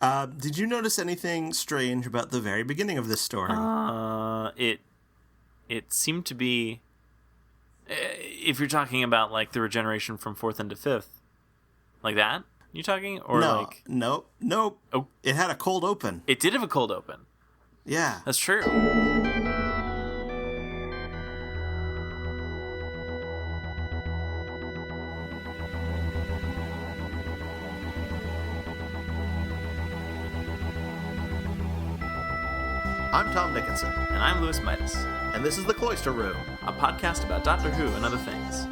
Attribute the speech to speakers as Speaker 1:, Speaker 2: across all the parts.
Speaker 1: Did you notice anything strange about the very beginning of this story?
Speaker 2: It seemed to be, if you're talking about like the regeneration from 4th into 5th, like that, you talking? Or like
Speaker 1: nope.
Speaker 2: Oh,
Speaker 1: it had a cold open.
Speaker 2: It did have a cold open.
Speaker 1: Yeah,
Speaker 2: that's true.
Speaker 1: I'm Tom Dickinson.
Speaker 2: And I'm Louis Midas.
Speaker 1: And this is the Cloister Room,
Speaker 2: a podcast about Doctor Who and other things.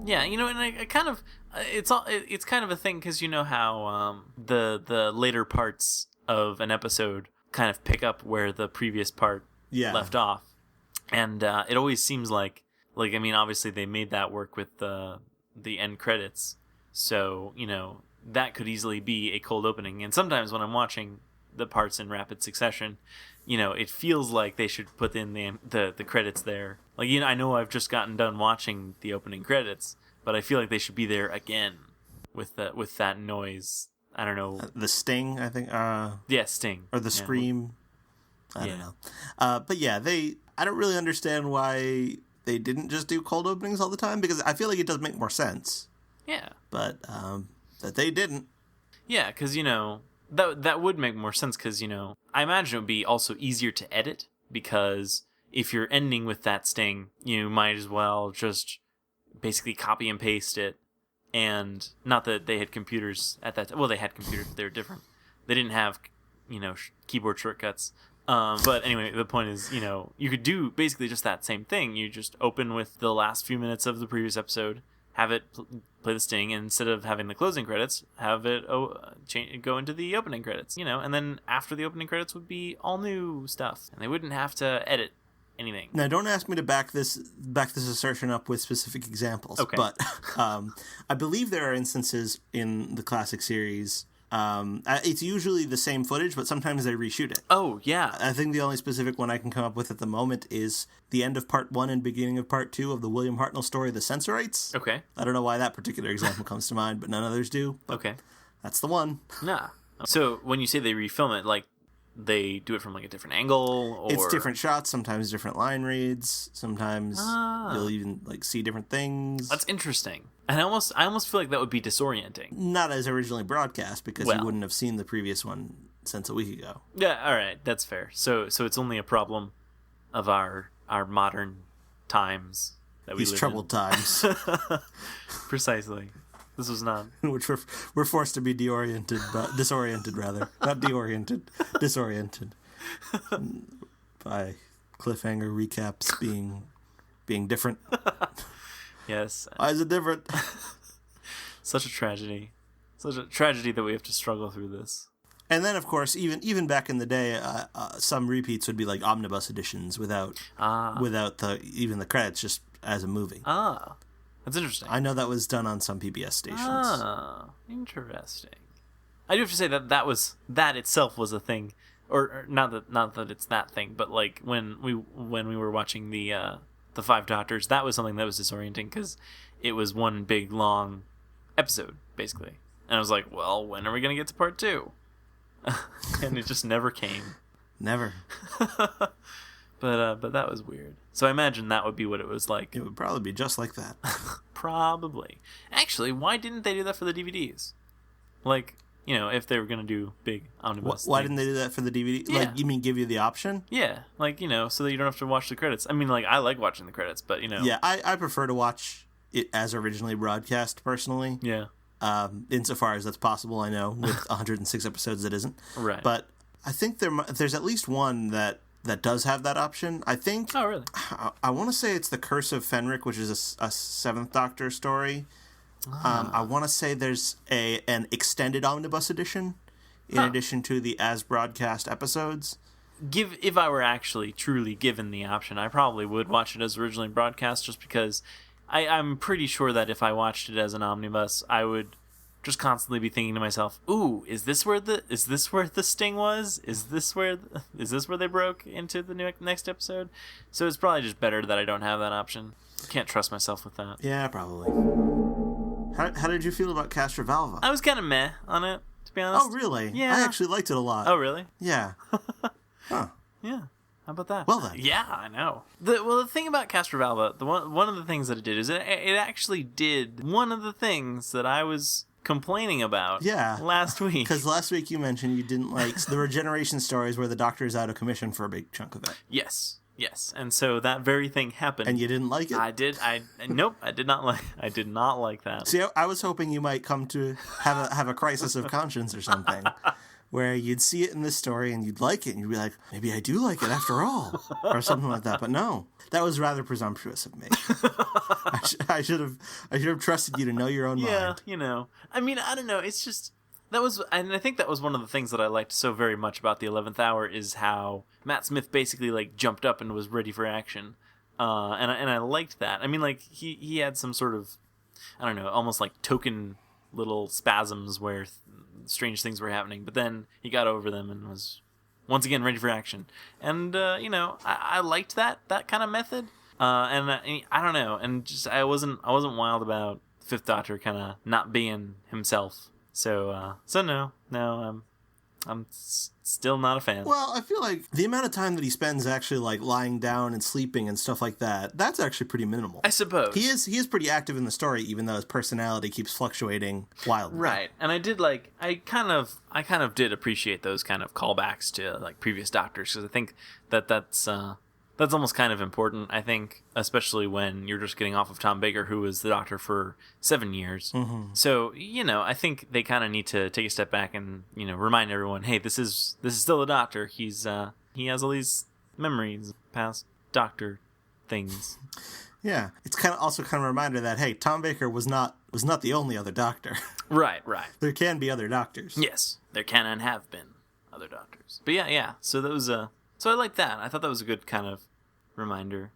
Speaker 2: Yeah, you know, and I kind of, it's kind of a thing because you know how the later parts of an episode kind of pick up where the previous part left off, and it always seems like I mean, obviously they made that work with the end credits, so you know that could easily be a cold opening. And sometimes when I'm watching the parts in rapid succession, you know, it feels like they should put in the credits there. Like, you know, I know I've just gotten done watching the opening credits, but I feel like they should be there again with that noise. I don't know.
Speaker 1: The sting, I think.
Speaker 2: Yeah, sting.
Speaker 1: Or the scream. I don't know. But yeah, I don't really understand why they didn't just do cold openings all the time, because I feel like it does make more sense.
Speaker 2: Yeah.
Speaker 1: But that they didn't.
Speaker 2: Yeah, because, you know, that would make more sense because, you know, I imagine it would be also easier to edit because if you're ending with that sting, you might as well just basically copy and paste it. And not that they had computers at that time. Well, they had computers, but they were different. They didn't have, you know, keyboard shortcuts. But anyway, the point is, you know, you could do basically just that same thing. You just open with the last few minutes of the previous episode, have it play the sting, and instead of having the closing credits, have it go into the opening credits, you know, and then after the opening credits would be all new stuff, and they wouldn't have to edit anything.
Speaker 1: Now, don't ask me to back this assertion up with specific examples,
Speaker 2: okay.
Speaker 1: But I believe there are instances in the classic series. It's usually the same footage, but sometimes they reshoot it.
Speaker 2: Oh, yeah.
Speaker 1: I think the only specific one I can come up with at the moment is the end of Part 1 and beginning of Part 2 of the William Hartnell story, The Censorites.
Speaker 2: Okay.
Speaker 1: I don't know why that particular example comes to mind, but none others do.
Speaker 2: Okay.
Speaker 1: That's the one.
Speaker 2: Nah. So when you say they refilm it, like, they do it from, like, a different angle, or...
Speaker 1: It's different shots, sometimes different line reads, sometimes you'll even, like, see different things.
Speaker 2: That's interesting. And I almost feel like that would be disorienting.
Speaker 1: Not as originally broadcast, because you wouldn't have seen the previous one since a week ago.
Speaker 2: Yeah, all right, that's fair. So it's only a problem of our modern times that we live in.
Speaker 1: These troubled times.
Speaker 2: Precisely. This was not...
Speaker 1: Which we're forced to be disoriented, not deoriented, disoriented. By cliffhanger recaps being different.
Speaker 2: Yes.
Speaker 1: Why is it different?
Speaker 2: Such a tragedy. Such a tragedy that we have to struggle through this.
Speaker 1: And then, of course, even back in the day, some repeats would be like omnibus editions without even the credits, just as a movie.
Speaker 2: Ah, that's interesting.
Speaker 1: I know that was done on some PBS stations.
Speaker 2: Ah, interesting. I do have to say that itself was a thing, or not that it's that thing, but like when we were watching the Five Doctors, that was something that was disorienting because it was one big long episode basically, and I was like, well, when are we gonna get to part 2? And it just never came.
Speaker 1: Never.
Speaker 2: But that was weird. So I imagine that would be what it was like.
Speaker 1: It would probably be just like that.
Speaker 2: Probably. Actually, why didn't they do that for the DVDs? Like, you know, if they were going to do big omnibus
Speaker 1: Why
Speaker 2: things.
Speaker 1: didn't they do that for the DVD?
Speaker 2: Yeah.
Speaker 1: Like, you mean give you the option?
Speaker 2: Yeah, like, you know, so that you don't have to watch the credits. I mean, like, I like watching the credits, but, you know.
Speaker 1: Yeah, I prefer to watch it as originally broadcast, personally.
Speaker 2: Yeah.
Speaker 1: Insofar as that's possible, I know. With 106 episodes, it isn't.
Speaker 2: Right.
Speaker 1: But I think there's at least one that that does have that option. I think...
Speaker 2: Oh, really?
Speaker 1: I want to say it's The Curse of Fenric, which is a Seventh Doctor story. I want to say there's an extended omnibus edition in addition to the as-broadcast episodes.
Speaker 2: If I were actually truly given the option, I probably would watch it as originally broadcast, just because I'm pretty sure that if I watched it as an omnibus, I would just constantly be thinking to myself, "Ooh, is this where the sting was? Is this where they broke into the next episode?" So it's probably just better that I don't have that option. I can't trust myself with that.
Speaker 1: Yeah, probably. How did you feel about Castrovalva?
Speaker 2: I was kind of meh on it, to be honest.
Speaker 1: Oh, really?
Speaker 2: Yeah.
Speaker 1: I actually liked it a lot.
Speaker 2: Oh, really?
Speaker 1: Yeah. Huh.
Speaker 2: Yeah. How about that?
Speaker 1: Well then.
Speaker 2: Yeah, I know. The thing about Castrovalva, one of the things that it did is it actually did one of the things that I was complaining about last week.
Speaker 1: Because last week you mentioned you didn't like the Regeneration stories where the Doctor is out of commission for a big chunk of it.
Speaker 2: Yes. And so that very thing happened.
Speaker 1: And you didn't like it?
Speaker 2: Nope, I did not like that.
Speaker 1: See, I was hoping you might come to have a crisis of conscience or something. Where you'd see it in this story and you'd like it and you'd be like, maybe I do like it after all, or something like that. But no, that was rather presumptuous of me. I should have trusted you to know your own mind.
Speaker 2: Yeah, you know. I mean, I don't know. It's just and I think that was one of the things that I liked so very much about the 11th Hour is how Matt Smith basically like jumped up and was ready for action, and I liked that. I mean, like he had some sort of, I don't know, almost like token little spasms where strange things were happening, but then he got over them and was once again ready for action. And you know, I liked that kind of method. And I don't know, and just I wasn't wild about Fifth Doctor kind of not being himself. So no, I'm still not a fan.
Speaker 1: Well, I feel like the amount of time that he spends actually like lying down and sleeping and stuff like that's actually pretty minimal.
Speaker 2: I suppose.
Speaker 1: He is pretty active in the story, even though his personality keeps fluctuating wildly.
Speaker 2: Right. And I kind of did appreciate those kind of callbacks to like previous Doctors, because I think that's almost kind of important, I think, especially when you're just getting off of Tom Baker, who was the Doctor for 7 years.
Speaker 1: Mm-hmm.
Speaker 2: So, you know, I think they kind of need to take a step back and, you know, remind everyone, hey, this is still the Doctor. He has all these memories, past Doctor things.
Speaker 1: Yeah, it's also kind of a reminder that, hey, Tom Baker was not the only other Doctor.
Speaker 2: Right.
Speaker 1: There can be other Doctors.
Speaker 2: Yes, there can and have been other Doctors. But yeah. So that was so I liked that. I thought that was a good kind of reminder.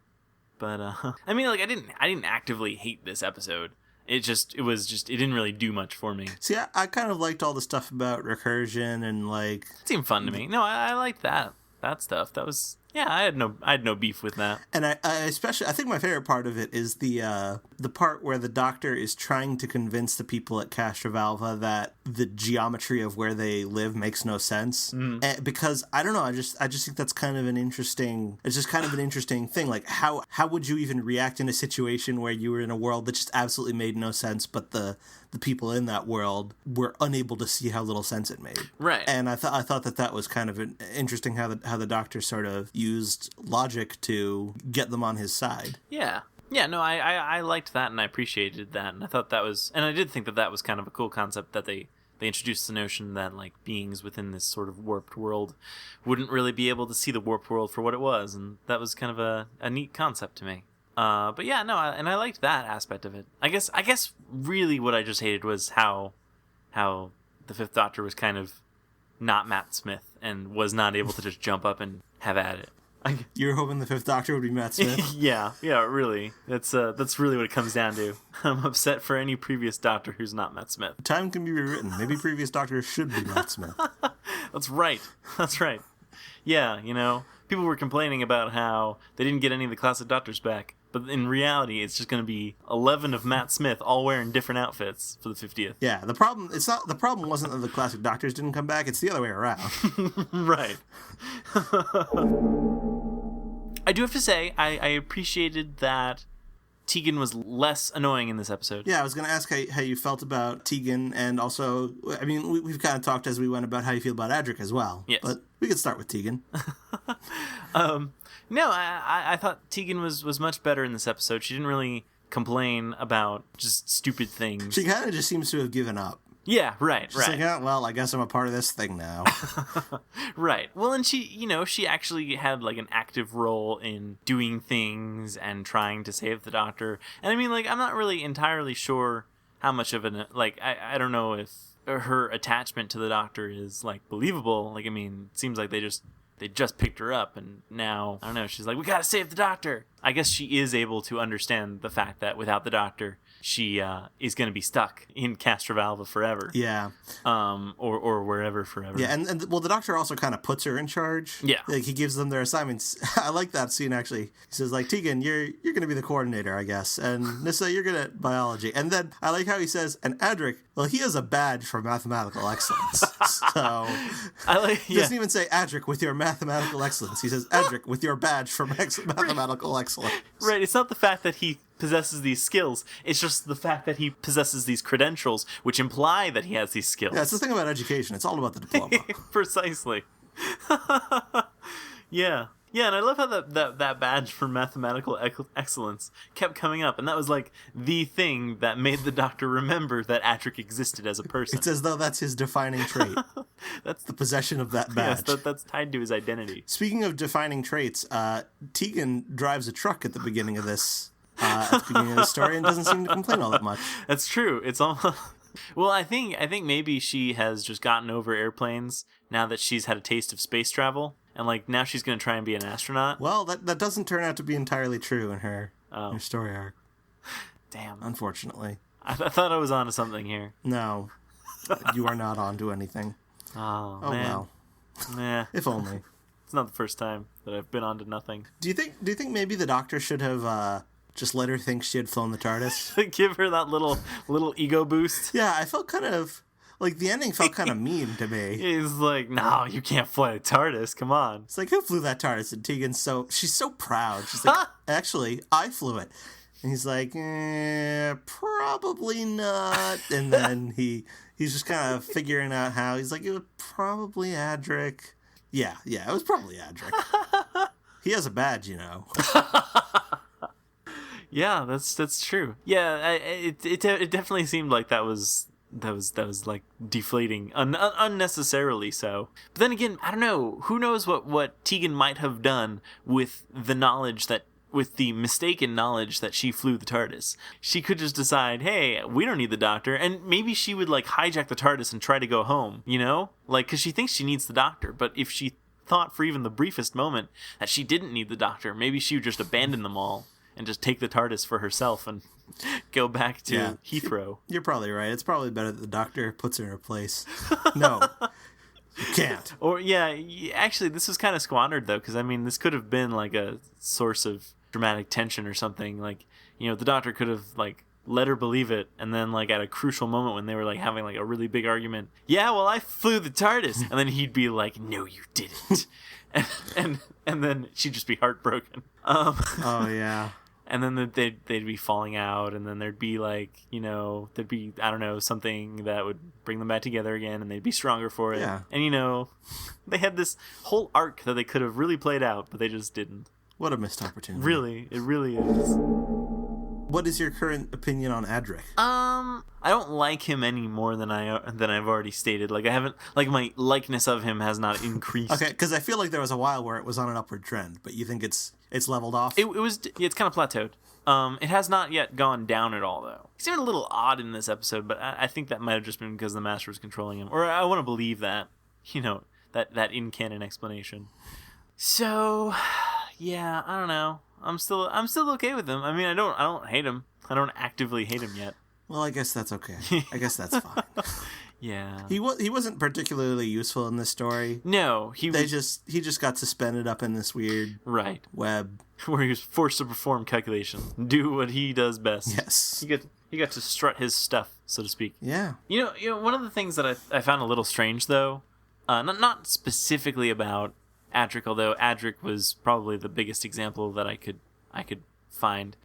Speaker 2: But I mean, like I didn't actively hate this episode. It didn't really do much for me.
Speaker 1: See, I kind of liked all the stuff about recursion and like
Speaker 2: it seemed fun to me. No, I liked that stuff. That was I had no beef with that.
Speaker 1: And I especially, I think my favorite part of it is the part where the Doctor is trying to convince the people at Castrovalva that the geometry of where they live makes no sense. Because I don't know, I just think that's kind of an interesting. It's just kind of an interesting thing. Like how would you even react in a situation where you were in a world that just absolutely made no sense, but the people in that world were unable to see how little sense it made.
Speaker 2: Right.
Speaker 1: And I thought that was kind of interesting how the Doctor sort of used logic to get them on his side.
Speaker 2: Yeah. Yeah, no, I liked that and I appreciated that, and I thought that was, and I did think that was kind of a cool concept that they introduced the notion that like beings within this sort of warped world wouldn't really be able to see the warped world for what it was, and that was kind of a neat concept to me. But yeah, no, and I liked that aspect of it. I guess really what I just hated was how the Fifth Doctor was kind of not Matt Smith and was not able to just jump up and have at it.
Speaker 1: You're hoping the Fifth Doctor would be Matt Smith?
Speaker 2: yeah, really. That's really what it comes down to. I'm upset for any previous Doctor who's not Matt Smith.
Speaker 1: Time can be rewritten. Maybe previous Doctors should be Matt Smith.
Speaker 2: That's right. Yeah, you know, people were complaining about how they didn't get any of the classic Doctors back. But in reality, it's just going to be 11 of Matt Smith all wearing different outfits for the 50th.
Speaker 1: Yeah, the problem wasn't that the classic Doctors didn't come back, it's the other way around.
Speaker 2: Right. I do have to say, I appreciated that Tegan was less annoying in this episode.
Speaker 1: Yeah, I was going to ask how you felt about Tegan, and also, I mean, we've kind of talked as we went about how you feel about Adric as well.
Speaker 2: Yes.
Speaker 1: But we could start with Tegan.
Speaker 2: No, I thought Tegan was much better in this episode. She didn't really complain about just stupid things.
Speaker 1: She kind of just seems to have given up.
Speaker 2: Yeah, right,
Speaker 1: She's
Speaker 2: right.
Speaker 1: like, oh, well, I guess I'm a part of this thing now.
Speaker 2: Right. Well, and she actually had like an active role in doing things and trying to save the Doctor. And I mean, like, I'm not really entirely sure how much of an, like, I don't know if her attachment to the Doctor is like believable. Like, I mean, it seems like they just picked her up, and now, I don't know, she's like, we gotta save the Doctor. I guess she is able to understand the fact that without the Doctor, she is going to be stuck in Castrovalva forever.
Speaker 1: Yeah.
Speaker 2: Or wherever forever.
Speaker 1: Yeah, and well, the Doctor also kind of puts her in charge.
Speaker 2: Yeah.
Speaker 1: Like, he gives them their assignments. I like that scene, actually. He says, like, Tegan, you're going to be the coordinator, I guess. And Nyssa, you're good at biology. And then I like how he says, and Adric, well, he has a badge for mathematical excellence. So he doesn't even say Adric with your mathematical excellence. He says Adric with your badge for mathematical excellence.
Speaker 2: Right, it's not the fact that he possesses these skills, it's just the fact that he possesses these credentials, which imply that he has these skills.
Speaker 1: Yeah, it's the thing about education. It's all about the diploma.
Speaker 2: Precisely. Yeah. Yeah, and I love how that badge for mathematical excellence kept coming up, and that was like the thing that made the Doctor remember that Adric existed as a person.
Speaker 1: It's as though that's his defining trait. That's the possession of that badge.
Speaker 2: Yes, that's tied to his identity.
Speaker 1: Speaking of defining traits, Tegan drives a truck at the beginning of this story and doesn't seem to complain all that much.
Speaker 2: That's true. It's almost... Well, I think maybe she has just gotten over airplanes now that she's had a taste of space travel, and like now she's going to try and be an astronaut.
Speaker 1: Well, that doesn't turn out to be entirely true in her story arc.
Speaker 2: Damn.
Speaker 1: Unfortunately.
Speaker 2: I thought I was onto something here.
Speaker 1: No, you are not onto anything.
Speaker 2: Oh
Speaker 1: man.
Speaker 2: Well. Nah.
Speaker 1: If only.
Speaker 2: It's not the first time that I've been onto nothing.
Speaker 1: Do you think maybe the Doctor should have just let her think she had flown the TARDIS?
Speaker 2: Give her that little ego boost.
Speaker 1: Yeah, I felt kind of like the ending felt kind of mean to me.
Speaker 2: He's like, no, you can't fly a TARDIS. Come on.
Speaker 1: It's like, who flew that TARDIS? And Tegan's she's so proud. She's like, actually, I flew it. And he's like, probably not. And then he's just kind of figuring out how. He's like, it was probably Adric. Yeah, it was probably Adric. He has a badge, you know.
Speaker 2: Yeah, that's true. Yeah, it definitely seemed like that was like deflating, unnecessarily so. But then again, I don't know. Who knows what Tegan might have done with the mistaken knowledge that she flew the TARDIS. She could just decide, hey, we don't need the Doctor, and maybe she would like hijack the TARDIS and try to go home, you know? Like, because she thinks she needs the Doctor, but if she thought for even the briefest moment that she didn't need the Doctor, maybe she would just abandon them all and just take the TARDIS for herself and go back to Heathrow.
Speaker 1: You're probably right. It's probably better that the Doctor puts her in her place. No, you can't.
Speaker 2: Or, actually, this was kind of squandered, though, because, I mean, this could have been, like, a source of dramatic tension or something. Like, you know, the Doctor could have, like, let her believe it, and then, like, at a crucial moment when they were, like, having, like, a really big argument, yeah, well, I flew the TARDIS, and then he'd be like, no, you didn't. and then she'd just be heartbroken.
Speaker 1: Oh, yeah.
Speaker 2: And then they'd be falling out, and then there'd be, like, you know, there'd be, I don't know, something that would bring them back together again, and they'd be stronger for it.
Speaker 1: Yeah.
Speaker 2: And, you know, they had this whole arc that they could have really played out, but they just didn't.
Speaker 1: What a missed opportunity.
Speaker 2: Really, it really is.
Speaker 1: What is your current opinion on Adric?
Speaker 2: I don't like him any more than I've already stated. Like, I haven't, like, my likeness of him has not increased.
Speaker 1: Okay, because I feel like there was a while where it was on an upward trend, but you think it's leveled off?
Speaker 2: It's kind of plateaued. It has not yet gone down at all, though. He seemed a little odd in this episode, but I think that might have just been because the Master was controlling him. Or I want to believe that, you know, that in-canon explanation. So, yeah, I don't know. I'm still okay with him. I mean, I don't hate him. I don't actively hate him yet.
Speaker 1: Well, I guess that's okay. I guess that's fine.
Speaker 2: Yeah.
Speaker 1: He wasn't particularly useful in this story.
Speaker 2: No, he
Speaker 1: just got suspended up in this weird web
Speaker 2: where he was forced to perform calculations, do what he does best.
Speaker 1: Yes.
Speaker 2: He got to strut his stuff, so to speak.
Speaker 1: Yeah.
Speaker 2: You know, one of the things that I found a little strange, though, not specifically about Adric, although Adric was probably the biggest example that I could find.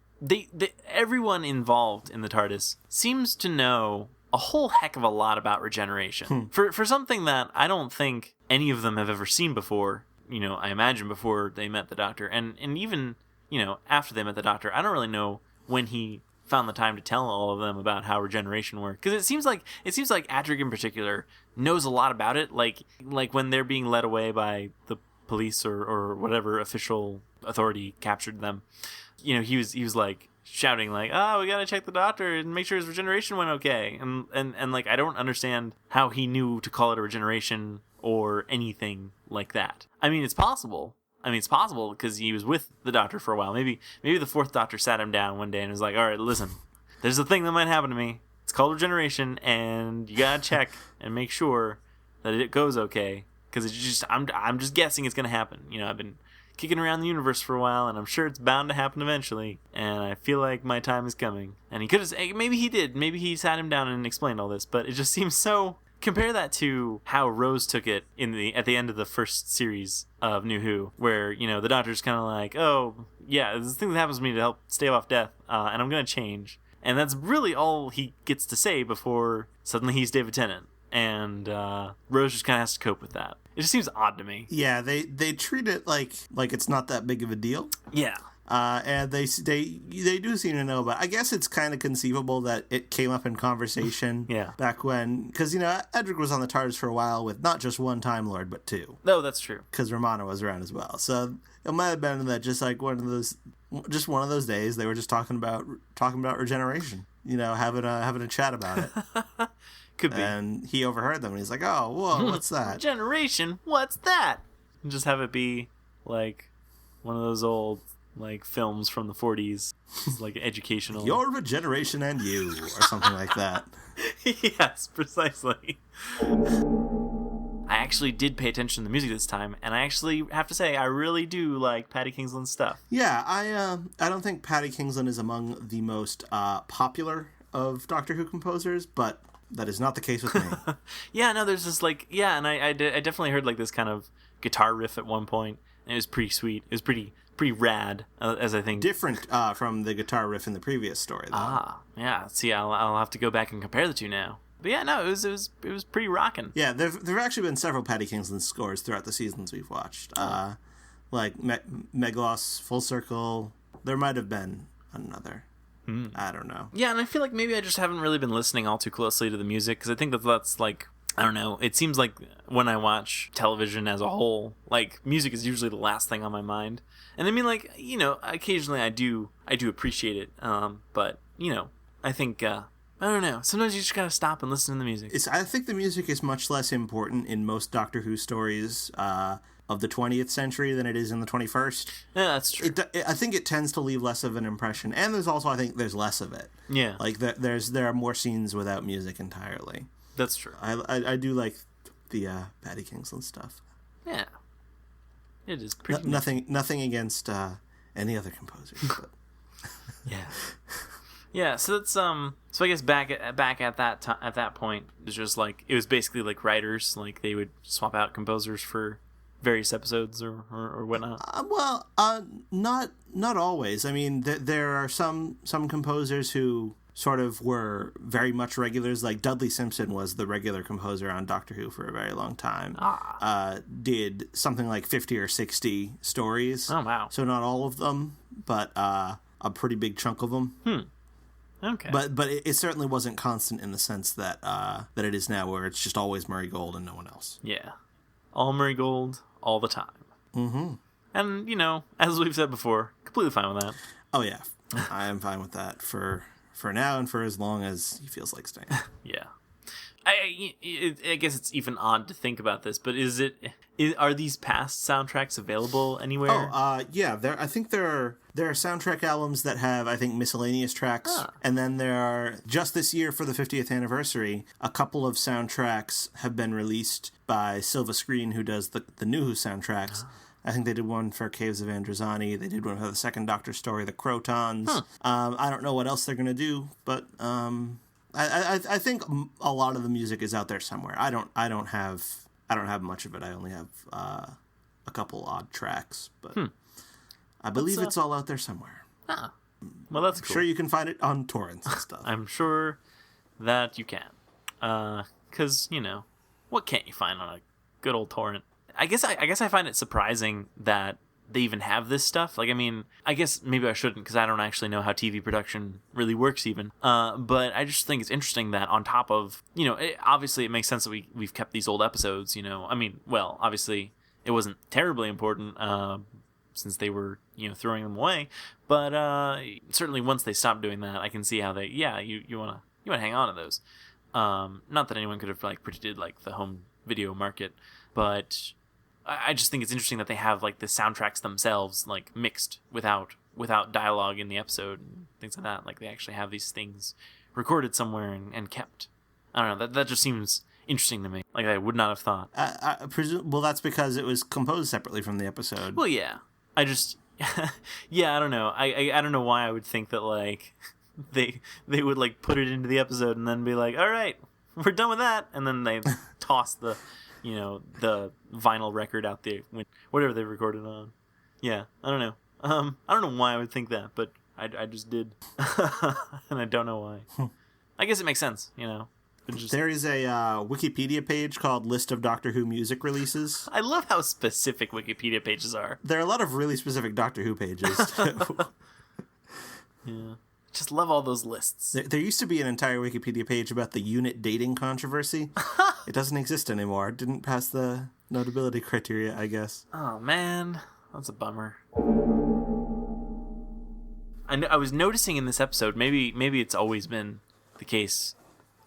Speaker 2: Everyone involved in the TARDIS seems to know a whole heck of a lot about regeneration. For something that I don't think any of them have ever seen before, you know, I imagine before they met the Doctor, and even, you know, after they met the Doctor, I don't really know when he found the time to tell all of them about how regeneration worked. Because it seems like Adric in particular knows a lot about it. Like when they're being led away by the police or whatever official authority captured them. You know, he was like shouting like, "Oh, we gotta check the doctor and make sure his regeneration went okay." And like I don't understand how he knew to call it a regeneration or anything like that. I mean, it's possible. Because he was with the doctor for a while. Maybe the fourth doctor sat him down one day and was like, "All right, listen, there's a thing that might happen to me. It's called regeneration, and you gotta check and make sure that it goes okay. Because it's just I'm just guessing it's gonna happen. You know, I've been kicking around the universe for a while, and I'm sure it's bound to happen eventually. And I feel like my time is coming." And he could have, maybe he did. Maybe he sat him down and explained all this. But it just seems so. Compare that to how Rose took it at the end of the first series of New Who, where, you know, the doctor's kind of like, "Oh, yeah, this thing that happens to me to help stave off death, and I'm going to change." And that's really all he gets to say before suddenly he's David Tennant. And Rose just kind of has to cope with that. It just seems odd to me.
Speaker 1: Yeah, they treat it like it's not that big of a deal.
Speaker 2: Yeah.
Speaker 1: And they do seem to know about it. I guess it's kind of conceivable that it came up in conversation back when, because, you know, Edric was on the TARDIS for a while with not just one Time Lord, but two.
Speaker 2: No, that's true.
Speaker 1: Because Romana was around as well. So it might have been that just like one of those days they were just talking about regeneration, you know, having a chat about it.
Speaker 2: Could be.
Speaker 1: And he overheard them and he's like, "Oh, whoa, what's that?
Speaker 2: Regeneration? What's that?" And just have it be like one of those old like films from the 40s. It's like educational.
Speaker 1: Your regeneration and you, or something like that.
Speaker 2: Yes, precisely. I actually did pay attention to the music this time, and I actually have to say I really do like Paddy Kingsland's stuff.
Speaker 1: Yeah, I don't think Paddy Kingsland is among the most popular of Doctor Who composers, but that is not the case with me.
Speaker 2: Yeah, no, there's this like, yeah, and I definitely heard like this kind of guitar riff at one point, and it was pretty sweet. It was pretty rad, as I think.
Speaker 1: Different from the guitar riff in the previous story, though.
Speaker 2: Ah, yeah. See, I'll have to go back and compare the two now. But yeah, no, it was pretty rocking.
Speaker 1: Yeah, there've actually been several Paddy Kingsland scores throughout the seasons we've watched. Like Megalos, Full Circle. There might have been another. I don't know.
Speaker 2: Yeah, and I feel like maybe I just haven't really been listening all too closely to the music, because I think that's like, I don't know, it seems like when I watch television as a whole, like, music is usually the last thing on my mind. And I mean, like, you know, occasionally I do appreciate it, but, you know, I think, I don't know, sometimes you just gotta stop and listen to the music.
Speaker 1: I think the music is much less important in most Doctor Who stories of the 20th century than it is in the 21st.
Speaker 2: Yeah, that's true.
Speaker 1: I think it tends to leave less of an impression, and there's also, I think, there's less of it.
Speaker 2: Yeah.
Speaker 1: Like, there are more scenes without music entirely.
Speaker 2: That's true.
Speaker 1: I do like the Paddy Kingsland stuff.
Speaker 2: Yeah. It is pretty...
Speaker 1: Nothing against any other composers. But.
Speaker 2: Yeah. Yeah, so that's so I guess back at that point, it's just like, it was basically like writers, like they would swap out composers for various episodes or whatnot.
Speaker 1: Not always. I mean, there are some composers who sort of were very much regulars. Like Dudley Simpson was the regular composer on Doctor Who for a very long time. Did something like 50 or 60 stories.
Speaker 2: Oh, wow.
Speaker 1: So not all of them, but a pretty big chunk of them.
Speaker 2: Okay.
Speaker 1: But it certainly wasn't constant in the sense that it is now, where it's just always Murray Gold and no one else.
Speaker 2: Yeah. All Murray Gold, all the time.
Speaker 1: Mm-hmm.
Speaker 2: And, you know, as we've said before, completely fine with that.
Speaker 1: Oh, yeah. I am fine with that for now and for as long as he feels like staying.
Speaker 2: Yeah. I guess it's even odd to think about this, but are these past soundtracks available anywhere?
Speaker 1: Yeah. I think there are soundtrack albums that have, I think, miscellaneous tracks, and then there are, just this year for the 50th anniversary, a couple of soundtracks have been released by Silva Screen, who does the New Who soundtracks. I think they did one for Caves of Androzani. They did one for the Second Doctor story, The Crotons. I don't know what else they're going to do, but I think a lot of the music is out there somewhere. I don't have much of it. I only have a couple odd tracks, but I believe it's all out there somewhere.
Speaker 2: Well, that's cool.
Speaker 1: I'm sure you can find it on torrents and stuff.
Speaker 2: I'm sure that you can, because you know, what can't you find on a good old torrent? I guess I find it surprising that they even have this stuff. Like, I mean, I guess maybe I shouldn't because I don't actually know how TV production really works even. But I just think it's interesting that on top of, obviously it makes sense that we've kept these old episodes, I mean, well, obviously it wasn't terribly important since they were, throwing them away. But certainly once they stopped doing that, I can see how you want to hang on to those. Not that anyone could have like predicted like the home video market, but I just think it's interesting that they have like the soundtracks themselves like mixed without dialogue in the episode and things like that. Like they actually have these things recorded somewhere and kept. I don't know. That just seems interesting to me. Like I would not have thought.
Speaker 1: I presume. Well, that's because it was composed separately from the episode.
Speaker 2: Well, yeah. I just, yeah. I don't know. I don't know why I would think that like they would like put it into the episode and then be like, all right, we're done with that, and then they toss the the vinyl record out there, whatever they recorded on. Yeah, I don't know. I don't know why I would think that, but I just did, and I don't know why. I guess it makes sense,
Speaker 1: There is a Wikipedia page called List of Doctor Who Music Releases.
Speaker 2: I love how specific Wikipedia pages are.
Speaker 1: There are a lot of really specific Doctor Who pages, too.
Speaker 2: Yeah. Just love all those lists.
Speaker 1: There used to be an entire Wikipedia page about the unit dating controversy. It doesn't exist anymore. It didn't pass the notability criteria, I guess.
Speaker 2: Oh, man. That's a bummer. I was noticing in this episode, maybe it's always been the case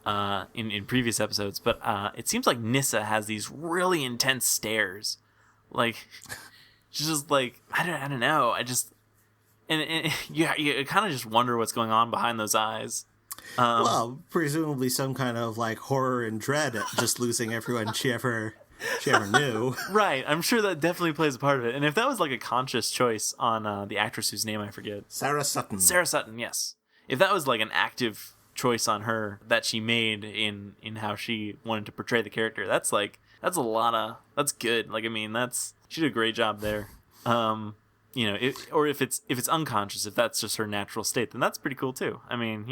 Speaker 2: in previous episodes, but it seems like Nyssa has these really intense stares. Like, she's just like, I don't know. And you kind of just wonder what's going on behind those eyes.
Speaker 1: Well, presumably some kind of like horror and dread at just losing everyone she ever knew.
Speaker 2: Right, I'm sure that definitely plays a part of it. And if that was like a conscious choice on the actress whose name I forget, Sarah Sutton, yes. If that was like an active choice on her that she made in how she wanted to portray the character, that's good. Like, I mean, she did a great job there. Or if it's unconscious, if that's just her natural state, then that's pretty cool too. I mean,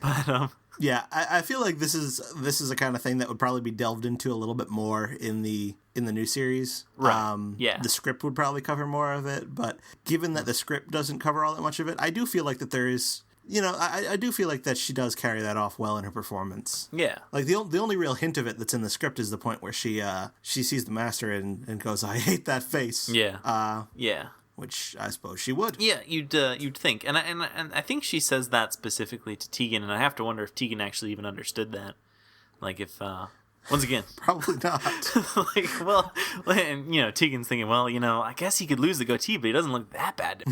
Speaker 2: but
Speaker 1: yeah, I feel like this is a kind of thing that would probably be delved into a little bit more in the new series.
Speaker 2: Right. Yeah.
Speaker 1: The script would probably cover more of it, but given that the script doesn't cover all that much of it, I do feel like that there is. I do feel like that she does carry that off well in her performance.
Speaker 2: Yeah.
Speaker 1: Like, the only real hint of it that's in the script is the point where she sees the Master and goes, I hate that face.
Speaker 2: Yeah. Yeah.
Speaker 1: Which I suppose she would.
Speaker 2: Yeah, you'd think. And I think she says that specifically to Tegan, and I have to wonder if Tegan actually even understood that. Like, if... Once again,
Speaker 1: probably not.
Speaker 2: And Tegan's thinking, I guess he could lose the goatee, but he doesn't look that bad.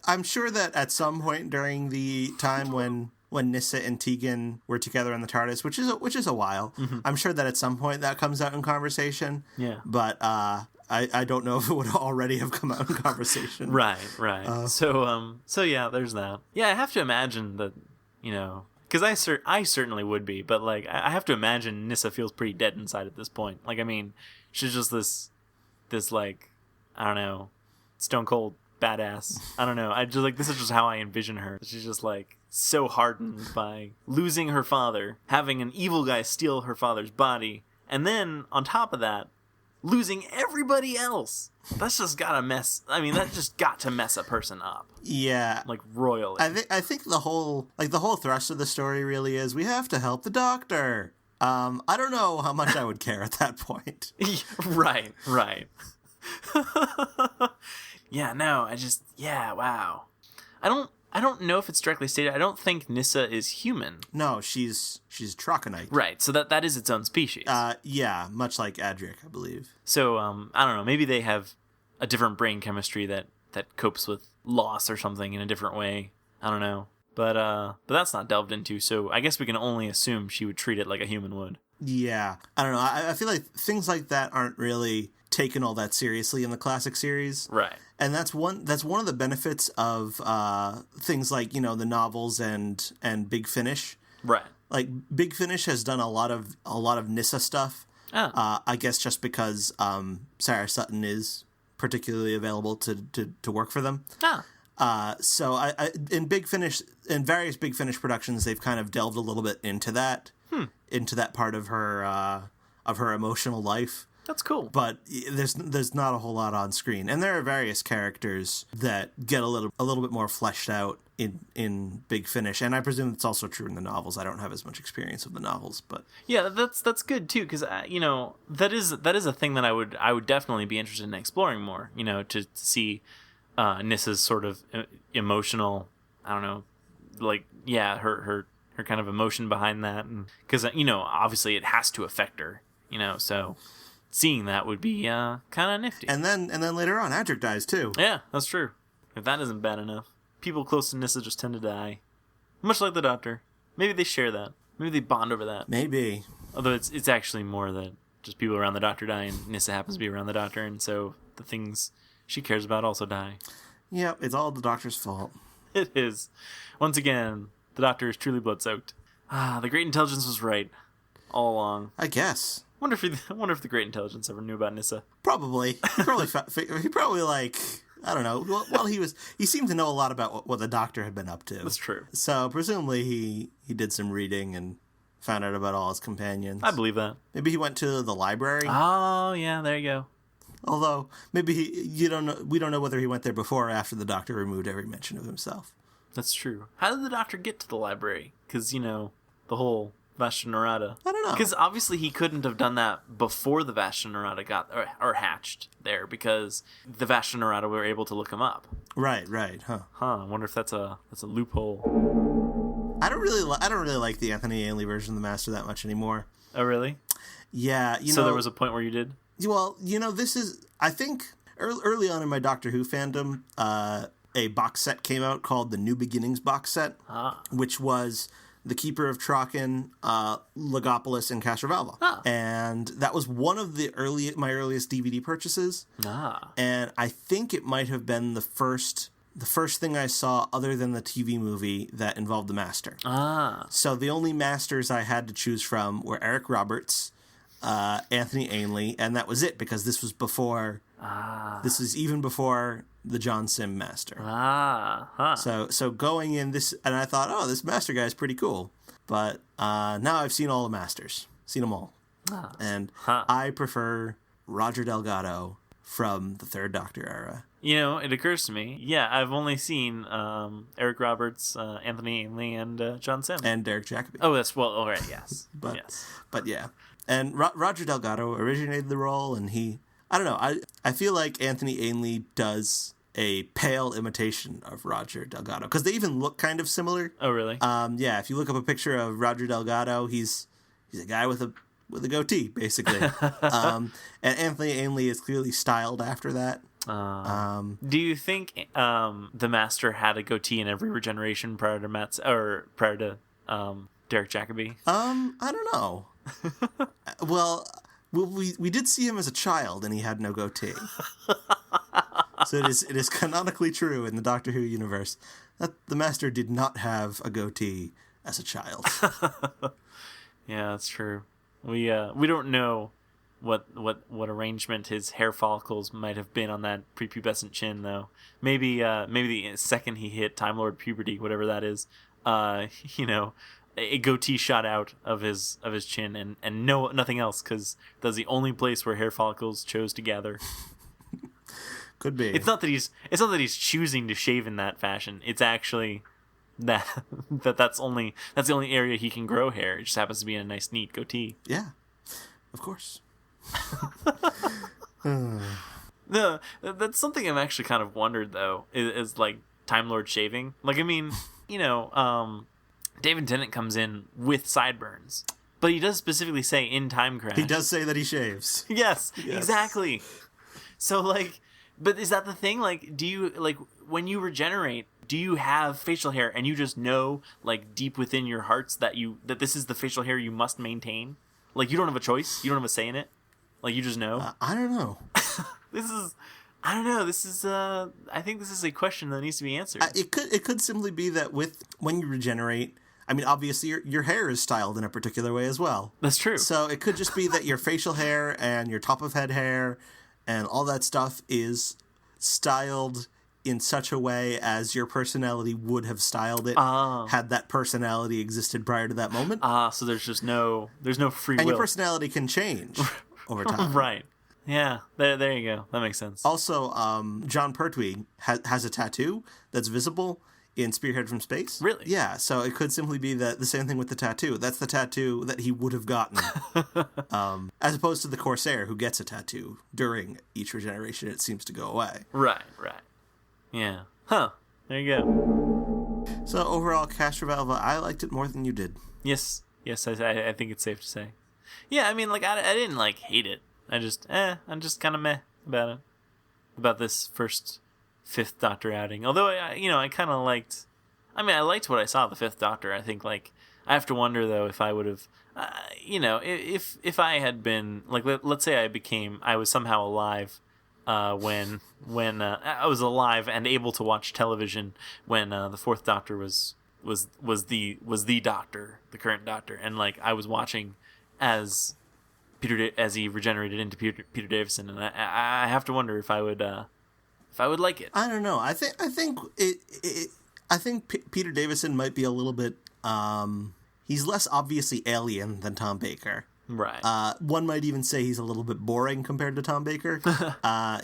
Speaker 1: I'm sure that at some point during the time when Nyssa and Tegan were together in the TARDIS, which is a while, mm-hmm. I'm sure that at some point that comes out in conversation.
Speaker 2: Yeah,
Speaker 1: but I don't know if it would already have come out in conversation.
Speaker 2: Right. So yeah, there's that. Yeah, I have to imagine that because I certainly would be, but like I have to imagine Nyssa feels pretty dead inside at this point. Like, I mean, she's just this like, I don't know, stone cold badass. I don't know. I just like, this is just how I envision her. She's just like so hardened by losing her father, having an evil guy steal her father's body, and then on top of that, losing everybody else. That's just got to mess a person up.
Speaker 1: Yeah,
Speaker 2: like royally.
Speaker 1: I think the whole thrust of the story really is we have to help the Doctor. I don't know how much I would care at that point.
Speaker 2: Right. Yeah, no, wow. I don't know if it's directly stated. I don't think Nyssa is human.
Speaker 1: No, she's Troconite.
Speaker 2: Right, so that is its own species.
Speaker 1: Yeah, much like Adric, I believe.
Speaker 2: So, I don't know, maybe they have a different brain chemistry that copes with loss or something in a different way. I don't know. But that's not delved into, so I guess we can only assume she would treat it like a human would.
Speaker 1: Yeah. I don't know. I feel like things like that aren't really taken all that seriously in the classic series.
Speaker 2: Right.
Speaker 1: And that's one of the benefits of things like, the novels and Big Finish.
Speaker 2: Right.
Speaker 1: Like, Big Finish has done a lot of Nyssa stuff.
Speaker 2: Oh.
Speaker 1: I guess just because Sarah Sutton is particularly available to work for them.
Speaker 2: Oh.
Speaker 1: So I in various Big Finish productions, they've kind of delved a little bit into that part of her emotional life.
Speaker 2: That's cool.
Speaker 1: But there's not a whole lot on screen, and there are various characters that get a little bit more fleshed out in Big Finish, and I presume it's also true in the novels. I don't have as much experience with the novels, but
Speaker 2: yeah, that's good too, because that is a thing that I would definitely be interested in exploring more. To see Nyssa's sort of emotional, I don't know, like her kind of emotion behind that, and because obviously it has to affect her, so. Seeing that would be kind of nifty.
Speaker 1: And then later on, Adric dies too.
Speaker 2: Yeah, that's true. If that isn't bad enough. People close to Nyssa just tend to die. Much like the Doctor. Maybe they share that. Maybe they bond over that.
Speaker 1: Maybe.
Speaker 2: Although it's actually more that just people around the Doctor die, and Nyssa happens to be around the Doctor, and so the things she cares about also die.
Speaker 1: Yeah, it's all the Doctor's fault.
Speaker 2: It is. Once again, the Doctor is truly blood-soaked. The Great Intelligence was right. All along.
Speaker 1: I guess.
Speaker 2: I wonder if the Great Intelligence ever knew about Nyssa.
Speaker 1: Probably. He probably like, I don't know. Well, he seemed to know a lot about what the Doctor had been up to.
Speaker 2: That's true.
Speaker 1: So presumably he did some reading and found out about all his companions.
Speaker 2: I believe that.
Speaker 1: Maybe he went to the library.
Speaker 2: Oh yeah, there you go.
Speaker 1: Although maybe we don't know whether he went there before or after the Doctor removed every mention of himself.
Speaker 2: That's true. How did the Doctor get to the library? Because the whole Vashta Nerada.
Speaker 1: I don't know.
Speaker 2: Because obviously he couldn't have done that before the Vashta Nerada got or hatched there, because the Vashta Nerada were able to look him up.
Speaker 1: Right, huh?
Speaker 2: I wonder if that's a loophole.
Speaker 1: I don't really like the Anthony Ainley version of the Master that much anymore.
Speaker 2: Oh really?
Speaker 1: Yeah,
Speaker 2: So there was a point where you did?
Speaker 1: Well, this is, I think early on in my Doctor Who fandom, a box set came out called the New Beginnings box set, which was The Keeper of Traken, Logopolis, and Castrovalva. And that was one of my earliest DVD purchases. And I think it might have been the first thing I saw other than the TV movie that involved the Master. So the only Masters I had to choose from were Eric Roberts, Anthony Ainley, and that was it, because this was before. This is even before the John Sim Master. So going in this, and I thought, oh, this Master guy is pretty cool. But now I've seen all the Masters, seen them all, and I prefer Roger Delgado from the Third Doctor era.
Speaker 2: It occurs to me. Yeah, I've only seen Eric Roberts, Anthony Ainley, and John Sim,
Speaker 1: and Derek Jacobi.
Speaker 2: Oh, that's all right. Yes,
Speaker 1: but yeah, and Roger Delgado originated the role, and I don't know. I feel like Anthony Ainley does a pale imitation of Roger Delgado, because they even look kind of similar.
Speaker 2: Oh, really?
Speaker 1: Yeah. If you look up a picture of Roger Delgado, he's a guy with a goatee, basically. And Anthony Ainley is clearly styled after that.
Speaker 2: Do you think the Master had a goatee in every regeneration prior to Derek Jacobi?
Speaker 1: I don't know. Well, we did see him as a child, and he had no goatee. So it is canonically true in the Doctor Who universe that the Master did not have a goatee as a child.
Speaker 2: Yeah, that's true. We don't know what arrangement his hair follicles might have been on that prepubescent chin, though. Maybe the second he hit Time Lord puberty, whatever that is, a goatee shot out of his chin, and nothing else, because that's the only place where hair follicles chose to gather.
Speaker 1: Could be.
Speaker 2: It's not that he's choosing to shave in that fashion. It's actually that's the only area he can grow hair. It just happens to be in a nice, neat goatee.
Speaker 1: Yeah, of course.
Speaker 2: No, that's something I've actually kind of wondered, though, is like Time Lord shaving. Like, I mean, David Tennant comes in with sideburns, but he does specifically say in Time Crash.
Speaker 1: He does say that he shaves.
Speaker 2: Yes, exactly. So, like, but is that the thing? Like, do you, like, when you regenerate, do you have facial hair and you just know, like, deep within your hearts that this is the facial hair you must maintain? Like, you don't have a choice? You don't have a say in it? Like, you just know?
Speaker 1: I don't know.
Speaker 2: I don't know. I think this is a question that needs to be answered.
Speaker 1: It could simply be that when you regenerate, I mean, obviously your hair is styled in a particular way as well.
Speaker 2: That's true.
Speaker 1: So it could just be that your facial hair and your top of head hair and all that stuff is styled in such a way as your personality would have styled it had that personality existed prior to that moment.
Speaker 2: So there's no free will.
Speaker 1: And your personality can change over time.
Speaker 2: Right. Yeah, there you go. That makes sense.
Speaker 1: Also, John Pertwee has a tattoo that's visible in Spearhead from Space.
Speaker 2: Really?
Speaker 1: Yeah, so it could simply be the same thing with the tattoo. That's the tattoo that he would have gotten. As opposed to the Corsair, who gets a tattoo during each regeneration. It seems to go away.
Speaker 2: Right. Yeah. Huh. There you go.
Speaker 1: So overall, Castrovalva, I liked it more than you did.
Speaker 2: Yes, I think it's safe to say. Yeah, I mean, like, I didn't, like, hate it. I'm just kind of meh about it. About this first Fifth Doctor outing. Although, I kind of liked... I mean, I liked what I saw of the Fifth Doctor. I think, like, I have to wonder, though, if I would have... if I had been... Like, let's say I was somehow alive when I was alive and able to watch television when the Fourth Doctor was the Doctor, the current Doctor, and, like, I was watching as he regenerated into Peter Davison, and I have to wonder if I would like it.
Speaker 1: I don't know. I think Peter Davison might be a little bit. He's less obviously alien than Tom Baker.
Speaker 2: Right.
Speaker 1: One might even say he's a little bit boring compared to Tom Baker.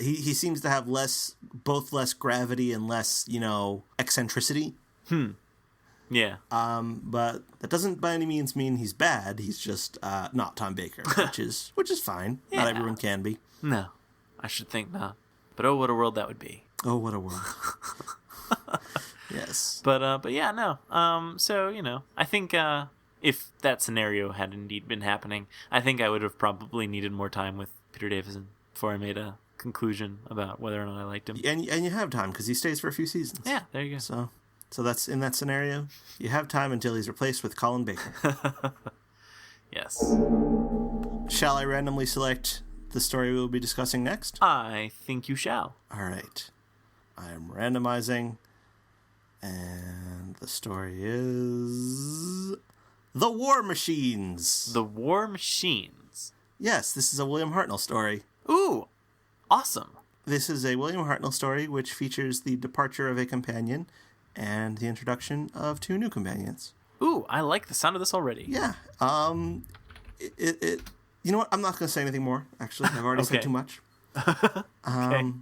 Speaker 1: He seems to have both less gravity and less, eccentricity.
Speaker 2: Yeah.
Speaker 1: But that doesn't by any means mean he's bad. He's just not Tom Baker, which is fine. Yeah. Not everyone can be.
Speaker 2: No, I should think not. But oh, what a world that would be.
Speaker 1: Oh, what a world. Yes.
Speaker 2: But yeah, no. So, I think if that scenario had indeed been happening, I think I would have probably needed more time with Peter Davison before I made a conclusion about whether or not I liked him.
Speaker 1: And you have time because he stays for a few seasons.
Speaker 2: Yeah, there you go.
Speaker 1: So that's in that scenario. You have time until he's replaced with Colin Baker.
Speaker 2: Yes.
Speaker 1: Shall I randomly select the story we will be discussing next?
Speaker 2: I think you shall.
Speaker 1: All right. I am randomizing. And the story is... The War Machines.
Speaker 2: The War Machines.
Speaker 1: Yes, this is a William Hartnell story.
Speaker 2: Ooh, awesome.
Speaker 1: This is a William Hartnell story which features the departure of a companion and the introduction of two new companions.
Speaker 2: Ooh, I like the sound of this already.
Speaker 1: Yeah. You know what? I'm not going to say anything more, actually. I've already said too much.
Speaker 2: Okay.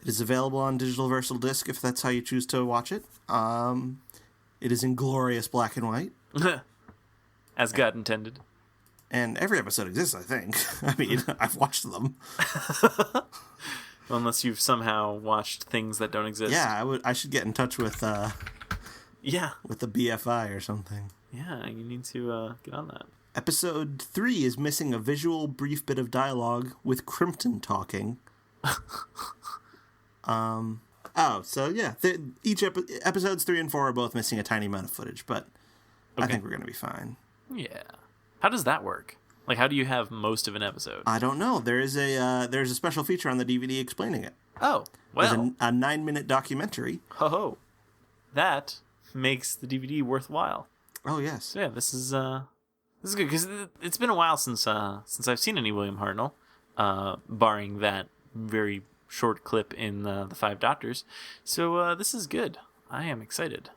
Speaker 1: It is available on digital versatile disc if that's how you choose to watch it. It is in glorious black and white.
Speaker 2: As God intended.
Speaker 1: And every episode exists, I think. I mean, I've watched them.
Speaker 2: Unless you've somehow watched things that don't exist.
Speaker 1: Yeah, I should get in touch with
Speaker 2: yeah,
Speaker 1: with the BFI or something.
Speaker 2: Yeah, you need to get on that.
Speaker 1: Episode 3 is missing a visual brief bit of dialogue with Crimpton talking. So yeah, episodes 3 and 4 are both missing a tiny amount of footage, but I think we're going to be fine.
Speaker 2: Yeah. How does that work? Like, how do you have most of an episode?
Speaker 1: I don't know. There's a special feature on the DVD explaining it.
Speaker 2: Oh, well.
Speaker 1: There's a 9-minute documentary.
Speaker 2: Ho-ho. That makes the DVD worthwhile.
Speaker 1: Oh, yes.
Speaker 2: So, yeah, this is good, because it's been a while since I've seen any William Hartnell, barring that very short clip in The Five Doctors. So, this is good. I am excited.